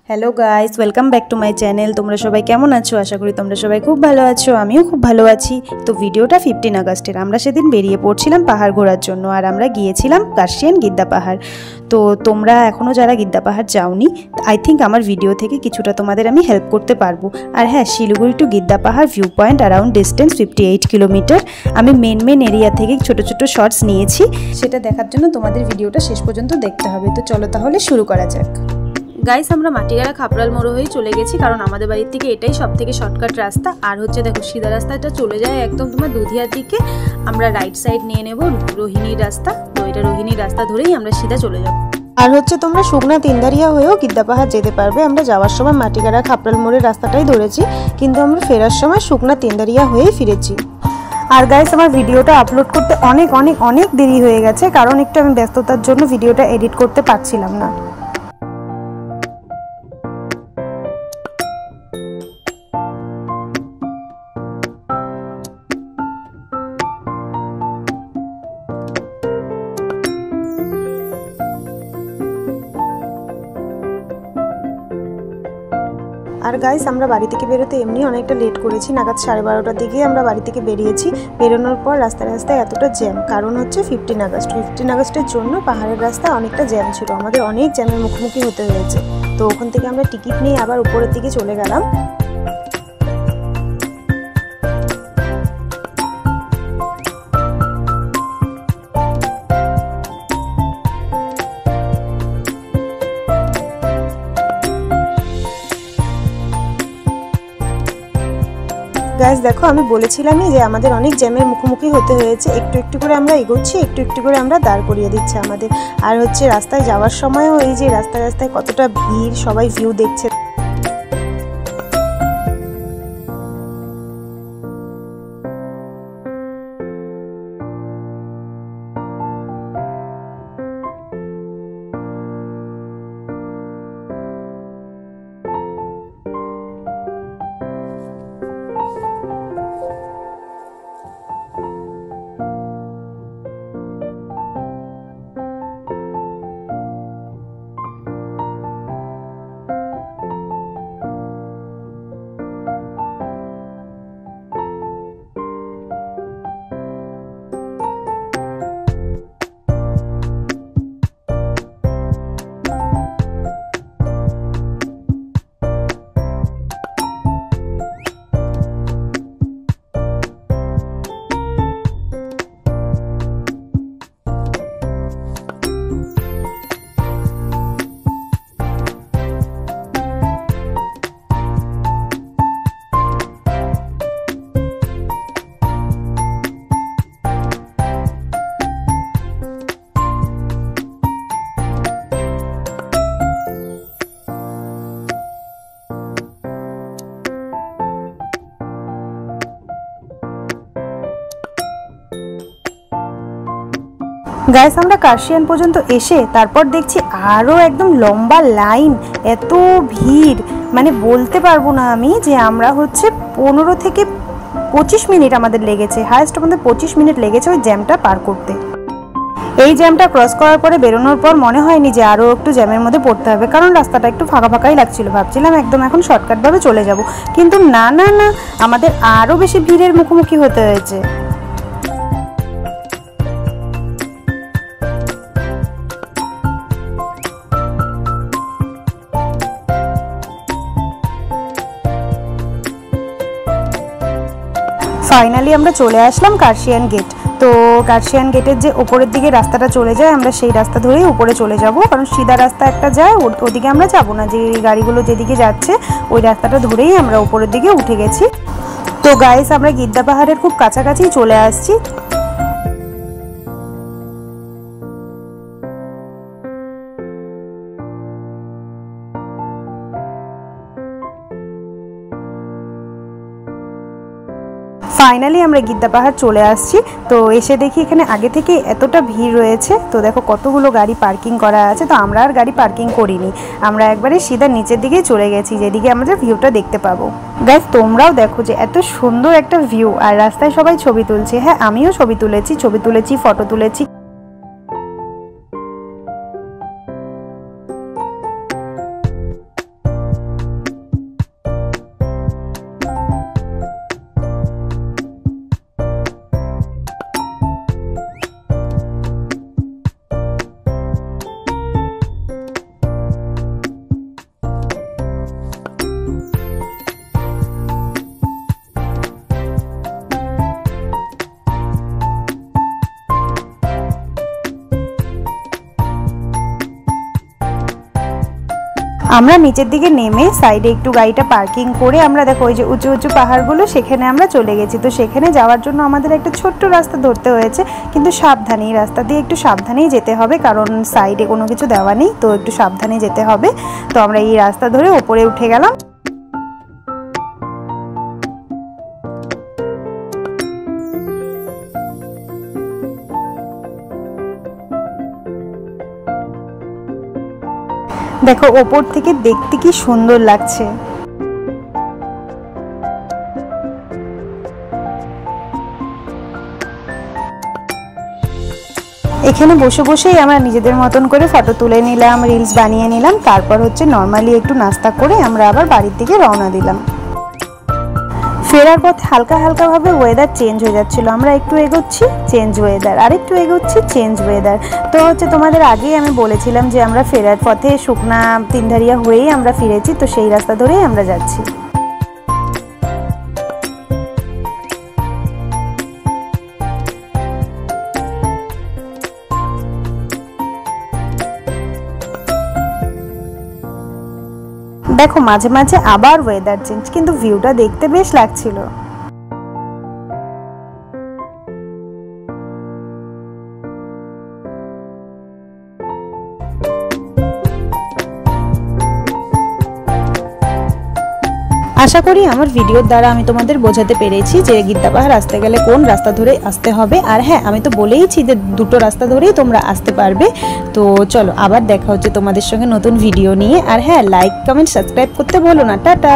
Hello guys, welcome back to my channel. তোমরা সবাই কেমন আছো? আশা করি তোমরা সবাই খুব ভালো আছো। আমিও খুব ভালো আছি। তো ভিডিওটা 15 আগস্টের। আমরা সেদিন বেরিয়ে পড়ছিলাম পাহাড় ঘোরার জন্য, আর আমরা গিয়েছিলাম কার্শিয়ান গিদ্দা পাহাড়। তো তোমরা এখনও যারা গিদ্দা পাহাড় যাওনি, আই থিঙ্ক আমার ভিডিও থেকে কিছুটা তোমাদের আমি হেল্প করতে পারবো। আর হ্যাঁ, শিলিগুড়ি টু গিদ্দা পাহাড় view point around distance 58 kilometre. আমি মেন এরিয়া থেকে ছোট ছোট শর্টস নিয়েছি, সেটা দেখার জন্য তোমাদের ভিডিওটা শেষ পর্যন্ত দেখতে হবে। তো চলো তাহলে শুরু করা যাক। গাইস, আমরা মাটিগাড়া খাপড়াল মোড় হয়ে চলে গেছি, কারণ আমাদের বাড়ির থেকে এটাই সব থেকে শর্টকাট রাস্তা। আর হচ্ছে দেখো, সিধা রাস্তাটা চলে যায় একদম তোমার দুধিয়ার দিকে। আমরা রাইট সাইড নিয়ে নেব রোহিণীর রাস্তা। তো এটা রোহিণীর রাস্তা ধরেই আমরা সিধা চলে যাব। আর হচ্ছে তোমরা শুকনা তিনদারিয়া হয়েও গিদ্দা পাহাড় যেতে পারবে। আমরা যাওয়ার সময় মাটিগাড়া খাপড়াল মোড়ের রাস্তাটাই ধরেছি, কিন্তু আমরা ফেরার সময় শুকনা তিনদারিয়া হয়েই ফিরেছি। আর গাইস, আমার ভিডিওটা আপলোড করতে অনেক দেরি হয়ে গেছে, কারণ একটু আমি ব্যস্ততার জন্য ভিডিওটা এডিট করতে পারছিলাম না। আর গাইস, আমরা বাড়ি থেকে বেরোতে এমনি অনেকটা লেট করেছি। নাগাদ 12:30টার দিকে আমরা বাড়ি থেকে বেরিয়েছি। বেরোনোর পর রাস্তায় এতটা জ্যাম, কারণ হচ্ছে 15 আগস্টের জন্য পাহাড়ের রাস্তায় অনেকটা জ্যাম ছিল। আমাদের অনেক জ্যামের মুখোমুখি হতে হয়েছে। তো ওখান থেকে আমরা টিকিট নিয়ে আবার উপরের দিকে চলে গেলাম। গাইস দেখো, আমি বলেছিলামই যে আমাদের অনেক জ্যামের মুখোমুখি হতে হয়েছে। একটু করে আমরা এগোচ্ছি, একটু করে আমরা দাঁড় করিয়ে দিচ্ছে আমাদের। আর হচ্ছে রাস্তায় যাওয়ার সময়ও এই যে রাস্তায় কতটা ভিড়, সবাই ভিউ দেখছে। গাইস, আমরা কার্শিয়ান পর্যন্ত এসে তারপর দেখছি আরও একদম লম্বা লাইন, এত ভিড়, মানে বলতে পারবো না আমি যে আমরা হচ্ছে 15 থেকে 25 মিনিট আমাদের লেগেছে। হায়েস্ট আমাদের 25 মিনিট লেগেছে ওই জ্যামটা পার করতে। এই জ্যামটা ক্রস করার পরে বেরোনোর পর মনে হয়নি যে আরও একটু জ্যামের মধ্যে পড়তে হবে, কারণ রাস্তাটা একটু ফাঁকাই লাগছিল। ভাবছিলাম একদম এখন শর্টকাটভাবে চলে যাব, কিন্তু না, আমাদের আরও বেশি ভিড়ের মুখোমুখি হতে হয়েছে। ফাইনালি আমরা চলে আসলাম কার্শিয়ান গেট। তো কার্শিয়ান গেটের যে ওপরের দিকে রাস্তাটা চলে যায়, আমরা সেই রাস্তা ধরেই উপরে চলে যাব, কারণ সিধা রাস্তা একটা যায়, ওদিকে আমরা যাব না। যে গাড়িগুলো যেদিকে যাচ্ছে ওই রাস্তাটা ধরেই আমরা উপরের দিকে উঠে গেছি। তো গাইস, আমরা গিদ্দা পাহাড়ের খুব কাছাকাছি চলে আসছি। ফাইনালি আমরা গিদ্দা পাহাড় চলে আসছি। তো এসে দেখি এখানে আগে থেকে এতটা ভিড় রয়েছে। তো দেখো কতগুলো গাড়ি পার্কিং করা আছে। তো আমরা আর গাড়ি পার্কিং করিনি, আমরা একবারে সিধা নিচের দিকেই চলে গেছি, যেদিকে আমাদের ভিউটা দেখতে পাবো। গাইস, তোমরাও দেখো যে এত সুন্দর একটা ভিউ, আর রাস্তায় সবাই ছবি তুলছে। হ্যাঁ, আমিও ছবি তুলেছি, ফটো তুলেছি। আমরা নিচের দিকে নেমে সাইডে একটু গাড়িটা পার্কিং করে আমরা দেখো ওই যে উঁচু উঁচু পাহাড়গুলো সেখানে আমরা চলে গেছি। তো সেখানে যাওয়ার জন্য আমাদের একটা ছোট্ট রাস্তা ধরতে হয়েছে, কিন্তু সাবধানে, এই রাস্তা দিয়ে একটু সাবধানেই যেতে হবে কারণ সাইডে কোনো কিছু দেওয়া নেই, তো একটু সাবধানে যেতে হবে। তো আমরা এই রাস্তা ধরে ওপরে উঠে গেলাম। দেখো ওপর থেকে দেখতে কি সুন্দর লাগছে। এখানে বসে বসেই আমরা নিজেদের মতন করে ফটো তুলে নিলাম, রিলস বানিয়ে নিলাম। তারপর হচ্ছে নর্মালি একটু নাস্তা করে আমরা আবার বাড়ির দিকে রওনা দিলাম। ফেরার পথে হালকা হালকা ভাবে ওয়েদার চেঞ্জ হয়ে যাচ্ছিল, আমরা একটু এগোচ্ছি চেঞ্জ ওয়েদার, আর একটু এগোচ্ছি চেঞ্জ ওয়েদার। তো হচ্ছে তোমাদের আগেই আমি বলেছিলাম যে আমরা ফেরার পথে শুকনা তিনধারিয়া হয়েই আমরা ফিরেছি, তো সেই রাস্তা ধরেই আমরা যাচ্ছি। দেখো মাঝে মাঝে আবার ওয়েদার চেঞ্জ, কিন্তু ভিউটা দেখতে বেশ লাগছিল। আশা করি আমার ভিডিওর দ্বারা আমি তোমাদের বোঝাতে পেরেছি যে গিদ্দা পাহাড় আসতে গেলে কোন রাস্তা ধরে আসতে হবে। আর হ্যাঁ, আমি তো বলেইছি যে দুটো রাস্তা ধরেই তোমরা আসতে পারবে। তো চলো আবার দেখা হচ্ছে তোমাদের সঙ্গে নতুন ভিডিও নিয়ে। আর হ্যাঁ, লাইক কমেন্ট সাবস্ক্রাইব করতে ভুলো না। টাটা।